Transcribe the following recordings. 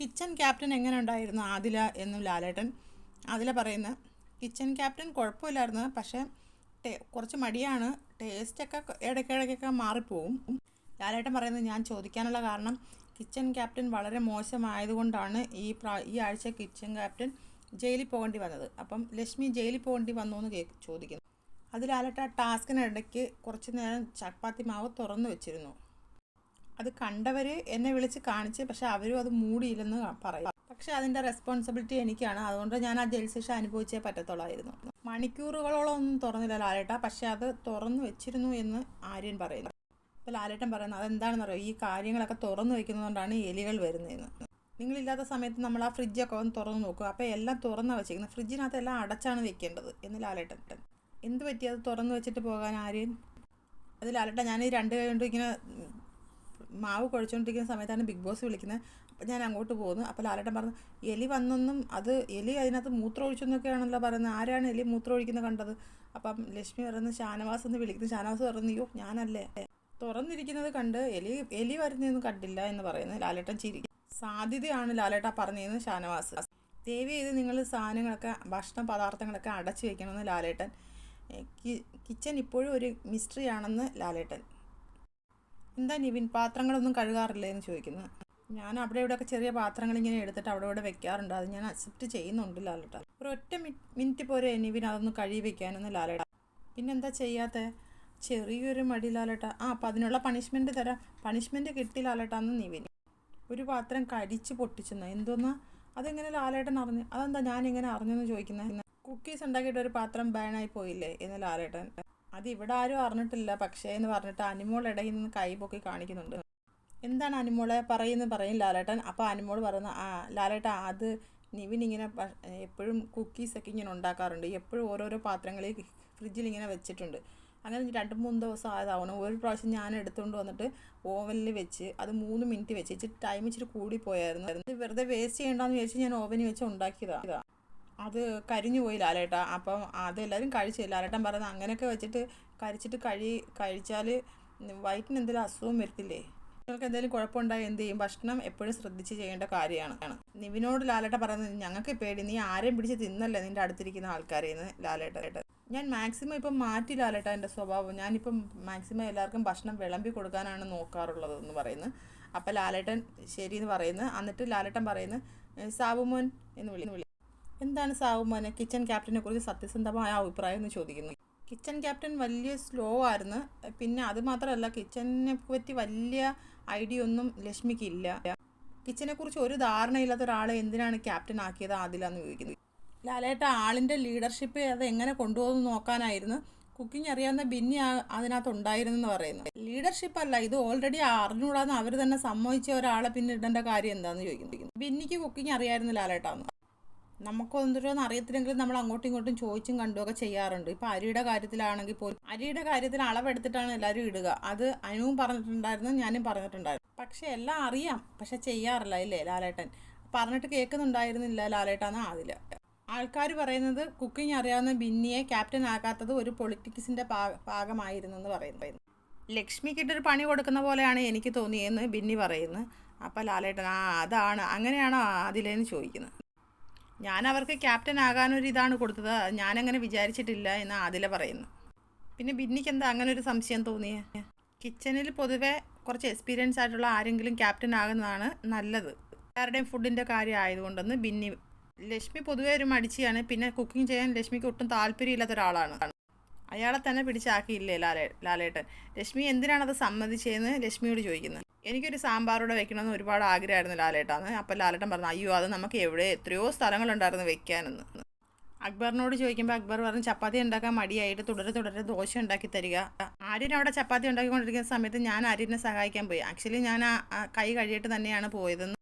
Kitchen captain എങ്ങനെ ഉണ്ടായിരുന്നു ആദില എന്നും ലാലേട്ടൻ. ആദില പറയുന്ന കിച്ചൺ ക്യാപ്റ്റൻ കുഴപ്പമില്ലായിരുന്നു, പക്ഷേ കുറച്ച് മടിയാണ്, ടേസ്റ്റൊക്കെ ഇടയ്ക്കിടയ്ക്കൊക്കെ മാറിപ്പോവും. ലാലേട്ടൻ പറയുന്നത് ഞാൻ ചോദിക്കാനുള്ള കാരണം കിച്ചൺ ക്യാപ്റ്റൻ വളരെ മോശമായതുകൊണ്ടാണ് ഈ ആഴ്ച കിച്ചൺ ക്യാപ്റ്റൻ ജയിലിൽ പോകേണ്ടി വന്നത്. അപ്പം ലക്ഷ്മി ജയിലിൽ പോകേണ്ടി വന്നു എന്ന് ചോദിക്കുന്നു. അത് ലാലേട്ട ടാസ്കിനിടയ്ക്ക് കുറച്ച് നേരം ചപ്പാത്തി മാവ് തുറന്നു വെച്ചിരുന്നു. അത് കണ്ടവർ എന്നെ വിളിച്ച് കാണിച്ച്, പക്ഷെ അവരും അത് മൂടിയില്ലെന്ന് പറയും. പക്ഷെ അതിൻ്റെ റെസ്പോൺസിബിലിറ്റി എനിക്കാണ്, അതുകൊണ്ട് ഞാൻ ആ ജയിൽ ശിക്ഷ അനുഭവിച്ചേ പറ്റത്തുള്ളായിരുന്നു. മണിക്കൂറുകളോളം ഒന്നും തുറന്നില്ല ലാലേട്ട, പക്ഷെ അത് തുറന്നു വെച്ചിരുന്നു എന്ന് ആര്യൻ പറയുന്നു. അപ്പോൾ ലാലേട്ടൻ പറയുന്നത് അതെന്താണെന്നറിയോ, ഈ കാര്യങ്ങളൊക്കെ തുറന്നു വെക്കുന്നതുകൊണ്ടാണ് എലികൾ വരുന്നതെന്ന്. നിങ്ങളില്ലാത്ത സമയത്ത് നമ്മൾ ആ ഫ്രിഡ്ജൊക്കെ ഒന്ന് തുറന്ന് നോക്കുക, അപ്പോൾ എല്ലാം തുറന്നാണ് വെച്ചിരിക്കുന്നത്, ഫ്രിഡ്ജിനകത്ത് എല്ലാം അടച്ചാണ് വെക്കേണ്ടത് എന്ന് ലാലേട്ടൻ. എന്ത് പറ്റി അത് തുറന്നു വെച്ചിട്ട് പോകാൻ ആര്യൻ? അത് ലാലേട്ടൻ ഞാൻ ഈ രണ്ട് കൈ കൊണ്ട് ഇങ്ങനെ മാവ് കുഴച്ചുകൊണ്ടിരിക്കുന്ന സമയത്താണ് ബിഗ് ബോസ് വിളിക്കുന്നത്. അപ്പം ഞാൻ അങ്ങോട്ട് പോകുന്നു. അപ്പോൾ ലാലേട്ടൻ പറഞ്ഞു എലി വന്നൊന്നും, അത് എലി അതിനകത്ത് മൂത്രം ഒഴിച്ചെന്നൊക്കെയാണല്ലോ പറയുന്നത്, ആരാണ് എലി മൂത്രം ഒഴിക്കുന്നത് കണ്ടത്? അപ്പം ലക്ഷ്മി പറയുന്നത് ഷാനവാസ് എന്ന് വിളിക്കുന്നു. ഷാനവാസ് പറഞ്ഞു അയ്യോ ഞാനല്ലേ, തുറന്നിരിക്കുന്നത് കണ്ട് എലി വരുന്നതൊന്നും കണ്ടില്ല എന്ന് പറയുന്നത്. ലാലേട്ടൻ ചിരി. സാധ്യതയാണ് ലാലേട്ട പറഞ്ഞതെന്ന് ഷാനവാസ്. ദയവ് ചെയ്ത് നിങ്ങൾ സാധനങ്ങളൊക്കെ, ഭക്ഷണ പദാർത്ഥങ്ങളൊക്കെ അടച്ചു വെക്കണമെന്ന് ലാലേട്ടൻ. കിച്ചൺ ഇപ്പോഴും ഒരു മിസ്റ്ററി ആണെന്ന് ലാലേട്ടൻ. എന്താ നിവിൻ പാത്രങ്ങളൊന്നും കഴുകാറില്ലേ എന്ന് ചോദിക്കുന്നത്. ഞാൻ അവിടെ ഇവിടെയൊക്കെ ചെറിയ പാത്രങ്ങൾ ഇങ്ങനെ എടുത്തിട്ട് അവിടെ ഇവിടെ വെക്കാറുണ്ട്, അത് ഞാൻ അക്സെപ്റ്റ് ചെയ്യുന്നുണ്ട് ലാലേട്ട. ഒരൊറ്റ മിനിറ്റ് പോരെ നിവിൻ അതൊന്ന് കഴുകി വെക്കാനെന്ന് ലാലേട്ട. പിന്നെന്താ ചെയ്യാത്ത? ചെറിയൊരു മടി ലാലേട്ട. അപ്പം അതിനുള്ള പണിഷ്മെൻറ്റ് തരാം. പണിഷ്മെൻറ്റ് കിട്ടി ലാലേട്ടാന്ന് നിവിൻ. ഒരു പാത്രം കടിച്ച് പൊട്ടിച്ചെന്ന്. എന്തോന്നാ അതെങ്ങനെ ലാലേട്ടൻ അറിഞ്ഞു? അതെന്താ ഞാനിങ്ങനെ അറിഞ്ഞെന്ന് ചോദിക്കുന്നത്. കുക്കീസ് ഉണ്ടാക്കിയിട്ട് ഒരു പാത്രം ബാനായി പോയില്ലേ എന്ന് ലാലേട്ടൻ. അത് ഇവിടെ ആരും അറിഞ്ഞിട്ടില്ല പക്ഷേ എന്ന് പറഞ്ഞിട്ട് അനിമോൾ ഇടയിൽ നിന്ന് കൈ പൊക്കി കാണിക്കുന്നുണ്ട്. എന്താണ് അനിമോളെ പറയും ലാലേട്ടൻ. അപ്പോൾ അനിമോൾ പറയുന്ന ലാലേട്ട അത് നിവിൻ ഇങ്ങനെ എപ്പോഴും കുക്കീസൊക്കെ ഇങ്ങനെ ഉണ്ടാക്കാറുണ്ട്, എപ്പോഴും ഓരോരോ പാത്രങ്ങളിൽ ഫ്രിഡ്ജിൽ ഇങ്ങനെ വെച്ചിട്ടുണ്ട്. അങ്ങനെ 2-3 ദിവസം ആയതാവണം. ഒരു പ്രാവശ്യം ഞാൻ എടുത്തുകൊണ്ട് വന്നിട്ട് ഓവനിൽ വെച്ച് അത് 3 മിനിറ്റ് വെച്ച് ഇച്ചിരി ടൈം ഇച്ചിരി കൂടിപ്പോയായിരുന്നു. വെറുതെ വേസ്റ്റ് ചെയ്യേണ്ടെന്ന് വിചാരിച്ച് ഞാൻ ഓവനിൽ വെച്ച് ഉണ്ടാക്കിയതാണ്. അത് കരിഞ്ഞു പോയി ലാലേട്ട. അപ്പം അതെല്ലാവരും കഴിച്ചു. ലാലേട്ടൻ പറയുന്നത് അങ്ങനെയൊക്കെ വെച്ചിട്ട് കഴിച്ചാൽ വയറ്റിന് എന്തെങ്കിലും അസുഖം വരത്തില്ലേ? നിങ്ങൾക്ക് എന്തെങ്കിലും കുഴപ്പമുണ്ടായി എന്ത് ചെയ്യും? ഭക്ഷണം എപ്പോഴും ശ്രദ്ധിച്ച് ചെയ്യേണ്ട കാര്യമാണ്. നിവിനോട് ലാലേട്ട പറയുന്നത് ഞങ്ങൾക്ക് പേടി, നീ ആരെയും പിടിച്ച് തിന്നല്ലേ നിൻ്റെ അടുത്തിരിക്കുന്ന ആൾക്കാരെന്ന് ലാലേട്ട. ഞാൻ മാക്സിമം ഇപ്പം മാറ്റി ലാലേട്ട എൻ്റെ സ്വഭാവം. ഞാനിപ്പം മാക്സിമം എല്ലാവർക്കും ഭക്ഷണം വിളമ്പി കൊടുക്കാനാണ് നോക്കാറുള്ളത് എന്ന് പറയുന്നു. അപ്പം ലാലേട്ടൻ ശരി എന്ന് പറയുന്നു. എന്നിട്ട് ലാലേട്ടൻ പറയുന്നു സാബുമോൻ എന്ന് വിളി. എന്താണ് സാബുമോനെ കിച്ചൺ ക്യാപ്റ്റനെ കുറിച്ച് സത്യസന്ധമായ അഭിപ്രായം എന്ന് ചോദിക്കുന്നു. കിച്ചൺ ക്യാപ്റ്റൻ വലിയ സ്ലോ ആയിരുന്നു. പിന്നെ അത് മാത്രമല്ല, കിച്ചണിനെ പറ്റി വലിയ ഐഡിയ ഒന്നും ലക്ഷ്മിക്ക് ഇല്ല. കിച്ചനെ കുറിച്ച് ഒരു ധാരണയില്ലാത്ത ഒരാളെ എന്തിനാണ് ക്യാപ്റ്റൻ ആക്കിയത് ആദിലാന്ന് ചോദിക്കുന്നത്. ലാലേട്ട ആളിൻ്റെ ലീഡർഷിപ്പ് അത് എങ്ങനെ കൊണ്ടുപോകുന്നു നോക്കാനായിരുന്നു. കുക്കിംഗ് അറിയാവുന്ന ബിന്നി അതിനകത്ത് ഉണ്ടായിരുന്നെന്ന് പറയുന്നു. ലീഡർഷിപ്പ് അല്ല, ഇത് ഓൾറെഡി അറിഞ്ഞുകൂടാന്ന് അവർ തന്നെ സമ്മതിച്ച ഒരാളെ പിന്നെ ഇടേണ്ട കാര്യം എന്താണെന്ന് ചോദിക്കുന്നു. ബിന്നിക്ക് കുക്കിംഗ് അറിയായിരുന്നു ലാലേട്ടാന്ന്. നമുക്കൊന്നിട്ടൊന്നും അറിയത്തില്ലെങ്കിലും നമ്മൾ അങ്ങോട്ടും ഇങ്ങോട്ടും ചോദിച്ചും കണ്ടുമൊക്കെ ചെയ്യാറുണ്ട്. ഇപ്പോൾ അരിയുടെ കാര്യത്തിലാണെങ്കിൽ പോലും അരിയുടെ കാര്യത്തിൽ അളവെടുത്തിട്ടാണ് എല്ലാവരും ഇടുക. അത് അനുവും പറഞ്ഞിട്ടുണ്ടായിരുന്നു, ഞാനും പറഞ്ഞിട്ടുണ്ടായിരുന്നു. പക്ഷെ എല്ലാം അറിയാം, പക്ഷെ ചെയ്യാറില്ല ഇല്ലേ ലാലേട്ടൻ? പറഞ്ഞിട്ട് കേൾക്കുന്നുണ്ടായിരുന്നില്ല ലാലേട്ടാന്ന് ആദില. ആൾക്കാർ പറയുന്നത് കുക്കിംഗ് അറിയാവുന്ന ബിന്നിയെ ക്യാപ്റ്റൻ ആക്കാത്തത് ഒരു പൊളിറ്റിക്സിൻ്റെ ഭാഗമായിരുന്നെന്ന് പറയുന്നു. ലക്ഷ്മിക്കിട്ടൊരു പണി കൊടുക്കുന്ന പോലെയാണ് എനിക്ക് തോന്നിയെന്ന് ബിന്നി പറയുന്നു. അപ്പോൾ ലാലേട്ടൻ അതാണ് അങ്ങനെയാണോ ആദിലെന്ന് ചോദിക്കുന്നത്. ഞാൻ അവർക്ക് ക്യാപ്റ്റൻ ആകാനൊരു ഇതാണ് കൊടുത്തത്, ഞാനങ്ങനെ വിചാരിച്ചിട്ടില്ല എന്ന് ആദില പറയുന്നു. പിന്നെ ബിന്നിക്ക് എന്താ അങ്ങനെ ഒരു സംശയം തോന്നിയേ? കിച്ചണിൽ പൊതുവെ കുറച്ച് എക്സ്പീരിയൻസ് ആയിട്ടുള്ള ആരെങ്കിലും ക്യാപ്റ്റൻ ആകുന്നതാണ് നല്ലത്, എല്ലാവരുടെയും ഫുഡിൻ്റെ കാര്യം ആയതുകൊണ്ടെന്ന് ബിന്നി. ലക്ഷ്മി പൊതുവേ ഒരു മടിച്ചിയാണ്, പിന്നെ കുക്കിംഗ് ചെയ്യാൻ ലക്ഷ്മിക്ക് ഒട്ടും താല്പര്യമില്ലാത്ത ഒരാളാണ്. അയാളെ തന്നെ പിടിച്ചാക്കിയില്ലേ ലാലേട്ടൻ. ലക്ഷ്മി എന്തിനാണത് സമ്മതിച്ചതെന്ന് ലക്ഷ്മിയോട് ചോദിക്കുന്നത്. എനിക്കൊരു സാമ്പാറോടെ വെക്കണമെന്ന് ഒരുപാട് ആഗ്രഹമായിരുന്നു ലാലേട്ടാന്ന്. അപ്പം ലാലേട്ടൻ പറഞ്ഞു അയ്യോ അത് നമുക്ക് എത്രയോ സ്ഥലങ്ങളുണ്ടായിരുന്നു വെക്കാനെന്ന്. അക്ബറിനോട് ചോദിക്കുമ്പോൾ അക്ബർ പറഞ്ഞു ചപ്പാത്തി ഉണ്ടാക്കാൻ മടിയായിട്ട് തുടരെ ദോശ ഉണ്ടാക്കി തരിക. ആര്യൻ അവിടെ ചപ്പാത്തി ഉണ്ടാക്കിക്കൊണ്ടിരിക്കുന്ന സമയത്ത് ഞാൻ ആര്യനെ സഹായിക്കാൻ പോയി. ആക്ച്വലി ഞാൻ കൈ കഴുകിയിട്ട് തന്നെയാണ് പോയതെന്ന്.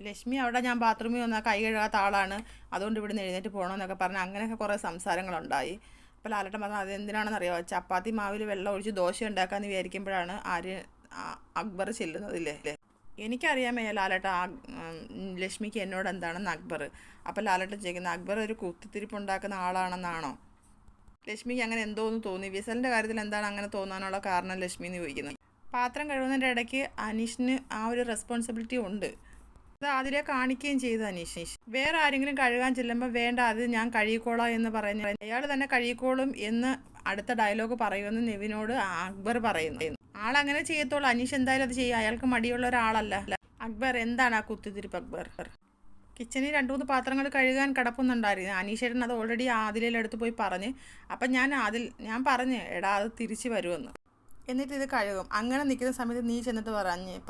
ലക്ഷ്മി അവിടെ ഞാൻ ബാത്റൂമിൽ വന്നാൽ കൈ കഴുകാത്ത ആളാണ്, അതുകൊണ്ട് ഇവിടുന്ന് എഴുന്നേറ്റ് പോകണമെന്നൊക്കെ പറഞ്ഞ് അങ്ങനെയൊക്കെ കുറേ സംസാരങ്ങളുണ്ടായി. അപ്പോൾ ലാലേട്ടൻ പറഞ്ഞു അതെന്തിനാണെന്നറിയാമോ, ചപ്പാത്തി മാവിൽ വെള്ളം ഒഴിച്ച് ദോശ ഉണ്ടാക്കാമെന്ന് വിചാരിക്കുമ്പോഴാണ് അക്ബർ ചെല്ലുന്നതില്ലേ. എനിക്കറിയാമേ ലാലേട്ട ലക്ഷ്മിക്ക് എന്നോട് എന്താണെന്ന് അക്ബർ. അപ്പോൾ ലാലേട്ടൻ ചോദിക്കുന്നത് അക്ബർ ഒരു കുത്തിത്തിരിപ്പുണ്ടാക്കുന്ന ആളാണെന്നാണോ? ലക്ഷ്മിക്ക് അങ്ങനെ എന്തോന്ന് തോന്നി. വിസലിൻ്റെ കാര്യത്തിൽ എന്താണ് അങ്ങനെ തോന്നാനുള്ള കാരണം ലക്ഷ്മി എന്ന് ചോദിക്കുന്നത്. പാത്രം കഴുകുന്നതിൻ്റെ ഇടയ്ക്ക് അനീഷിന് ആ ഒരു റെസ്പോൺസിബിലിറ്റി ഉണ്ട്. അത് അതിലെ കാണിക്കുകയും ചെയ്തു അനീഷ്. വേറെ ആരെങ്കിലും കഴുകാൻ ചെല്ലുമ്പോൾ വേണ്ട അത് ഞാൻ കഴുകിക്കോളാം എന്ന് പറഞ്ഞ് അയാൾ തന്നെ കഴുകിക്കോളും എന്ന് അടുത്ത ഡയലോഗ് പറയുമെന്ന് നിവിനോട് അക്ബർ പറയുന്നു. ആളങ്ങനെ ചെയ്യത്തുള്ളൂ. അനീഷ് എന്തായാലും അത് ചെയ്യും. അയാൾക്ക് മടിയുള്ള ഒരാളല്ല. അക്ബർ എന്താണ് ആ കുത്തിത്തിരിപ്പ് അക്ബർ? കിച്ചണിൽ 2-3 പാത്രങ്ങൾ കഴുകാൻ കിടപ്പുന്നുണ്ടായിരുന്നു. അനീഷേട്ടൻ അത് ഓൾറെഡി ആദിലെടുത്ത് പോയി പറഞ്ഞ്. അപ്പം ഞാൻ പറഞ്ഞ് എടാ അത് തിരിച്ച് വരുമെന്ന്. എന്നിട്ട് ഇത് കഴുകും. അങ്ങനെ നിൽക്കുന്ന സമയത്ത് നീ ചെന്നിട്ട്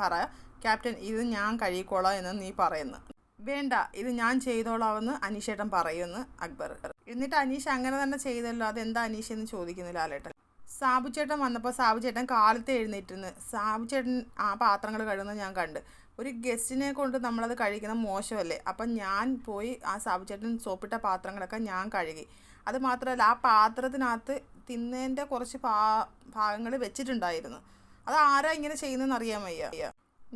പറ ക്യാപ്റ്റൻ ഇത് ഞാൻ കഴുകിക്കോളാം എന്ന് നീ പറയുന്നു. വേണ്ട ഇത് ഞാൻ ചെയ്തോളാമെന്ന് അനീഷേട്ടൻ പറയുമെന്ന് അക്ബർ. എന്നിട്ട് അനീഷ് അങ്ങനെ തന്നെ ചെയ്തല്ലോ, അതെന്താ അനീഷ് എന്ന് ചോദിക്കുന്നു ലാലേട്ടൻ. സാബുചേട്ടൻ വന്നപ്പോൾ സാബുചേട്ടൻ കാലത്ത് എഴുന്നേറ്റിരുന്ന് സാബുചേട്ടൻ ആ പാത്രങ്ങൾ കഴുകുന്നത് ഞാൻ കണ്ട്. ഒരു ഗസ്റ്റിനെ കൊണ്ട് നമ്മളത് കഴിക്കുന്നത് മോശമല്ലേ? അപ്പം ഞാൻ പോയി ആ സാബുചേട്ടൻ സോപ്പിട്ട പാത്രങ്ങളൊക്കെ ഞാൻ കഴുകി. അത് മാത്രമല്ല ആ പാത്രത്തിനകത്ത് തിന്നേൻ്റെ കുറച്ച് ഭാഗങ്ങൾ വെച്ചിട്ടുണ്ടായിരുന്നു. അത് ആരാ ഇങ്ങനെ ചെയ്യുന്നതെന്ന് അറിയാൻ വയ്യ.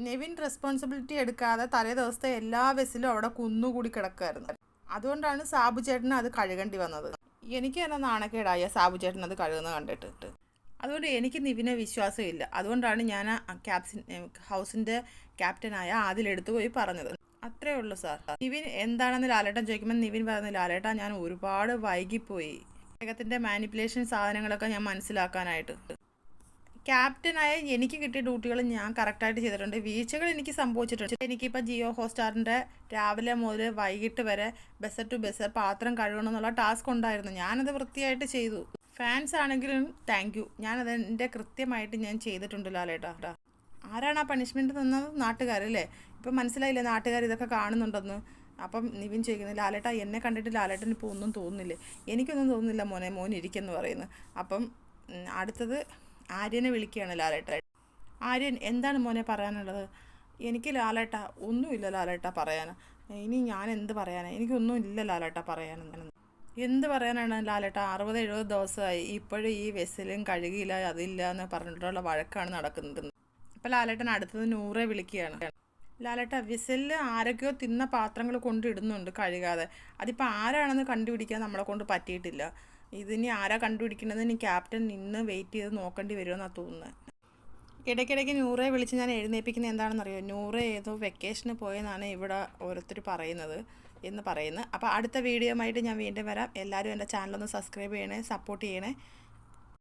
നെവിൻ റെസ്പോൺസിബിലിറ്റി എടുക്കാതെ തലേ ദിവസത്തെ എല്ലാ വെസ്സിലും അവിടെ കുന്നുകൂടി കിടക്കുമായിരുന്നു. അതുകൊണ്ടാണ് സാബുചേട്ടന് അത് കഴുകേണ്ടി വന്നത്. എനിക്ക് തന്നെ നാണക്കേടായ സാബുചേട്ടൻ അത് കഴുകുന്നത് കണ്ടിട്ട്. അതുകൊണ്ട് എനിക്ക് നിവിനെ വിശ്വാസമില്ല. അതുകൊണ്ടാണ് ഞാൻ ഹൗസിൻ്റെ ക്യാപ്റ്റനായ ആദിലെടുത്ത് പോയി പറഞ്ഞത്. അത്രേ ഉള്ളൂ സാർ. നിവിൻ എന്താണെന്ന് ലാലേട്ടൻ ചോദിക്കുമ്പോൾ നിവിൻ പറഞ്ഞു ലാലേട്ടൻ ഞാൻ ഒരുപാട് വൈകിപ്പോയി അദ്ദേഹത്തിൻ്റെ മാനിപ്പുലേഷൻ സാധനങ്ങളൊക്കെ ഞാൻ മനസ്സിലാക്കാനായിട്ട്. ക്യാപ്റ്റനായ എനിക്ക് കിട്ടിയ ഡ്യൂട്ടികൾ ഞാൻ കറക്റ്റായിട്ട് ചെയ്തിട്ടുണ്ട്. വീഴ്ചകൾ എനിക്ക് സംഭവിച്ചിട്ടുണ്ട്. എനിക്കിപ്പോൾ ജിയോ ഹോട്ട്സ്റ്റാറിൻ്റെ രാവിലെ മുതൽ വൈകിട്ട് വരെ ബസർ ടു ബസർ പാത്രം കഴുകണമെന്നുള്ള ടാസ്ക് ഉണ്ടായിരുന്നു. ഞാനത് വൃത്തിയായിട്ട് ചെയ്തു. ഫാൻസ് ആണെങ്കിലും താങ്ക് യു. ഞാനതെൻ്റെ കൃത്യമായിട്ട് ഞാൻ ചെയ്തിട്ടുണ്ട് ലാലേട്ടാ. ആരാണ് ആ പണിഷ്മെൻറ്റ് തന്നത്? നാട്ടുകാരല്ലേ? ഇപ്പം മനസ്സിലായില്ലേ നാട്ടുകാർ ഇതൊക്കെ കാണുന്നുണ്ടെന്ന്. അപ്പം നിവിൻ ചോദിക്കുന്നത് ലാലേട്ടാ എന്നെ കണ്ടിട്ട് ലാലേട്ടന് ഇപ്പോൾ ഒന്നും തോന്നുന്നില്ലേ? എനിക്കൊന്നും തോന്നുന്നില്ല മോൻ ഇരിക്കെന്ന് പറയുന്നു. അപ്പം അടുത്തത് ആര്യനെ വിളിക്കുകയാണ് ലാലേട്ടൻ. ആര്യൻ എന്താണ് മോനെ പറയാനുള്ളത്? എനിക്ക് ലാലേട്ട ഒന്നുമില്ല ലാലേട്ട പറയാൻ. ഇനി ഞാൻ എന്ത് പറയാനാണ്? എനിക്കൊന്നും ഇല്ല ലാലേട്ട പറയാനെന്ന്. എന്ത് പറയാനാണ് ലാലേട്ട? 60-70 ദിവസമായി ഇപ്പോഴും ഈ വെസ്സിലും കഴുകിയില്ല അതില്ല എന്ന് പറഞ്ഞിട്ടുള്ള വഴക്കാണ് നടക്കുന്നത്. അപ്പോൾ ലാലേട്ടൻ അടുത്തത് നൂറെ വിളിക്കുകയാണ്. ലാലേട്ട വിസലിൽ ആരൊക്കെയോ തിന്ന പാത്രങ്ങൾ കൊണ്ടിടുന്നുണ്ട് കഴുകാതെ. അതിപ്പോൾ ആരാണെന്ന് കണ്ടുപിടിക്കാൻ നമ്മളെ കൊണ്ട് പറ്റിയിട്ടില്ല. ഇതിനി ആരാ കണ്ടുപിടിക്കണത്? ഇനി ക്യാപ്റ്റൻ നിന്ന് വെയിറ്റ് ചെയ്ത് നോക്കേണ്ടി വരുമെന്നാണ് തോന്നുന്നത്. ഇടയ്ക്കിടയ്ക്ക് നൂറെ വിളിച്ച് ഞാൻ എഴുന്നേൽപ്പിക്കുന്നത് എന്താണെന്നറിയോ? നൂറെ ഏതോ വെക്കേഷന് പോയെന്നാണ് ഇവിടെ ഓരോരുത്തർ പറയുന്നത്. അപ്പോൾ അടുത്ത വീഡിയോ ആയിട്ട് ഞാൻ വീണ്ടും വരാം. എല്ലാവരും എൻ്റെ ചാനലൊന്ന് സബ്സ്ക്രൈബ് ചെയ്യണേ, സപ്പോർട്ട് ചെയ്യണേ.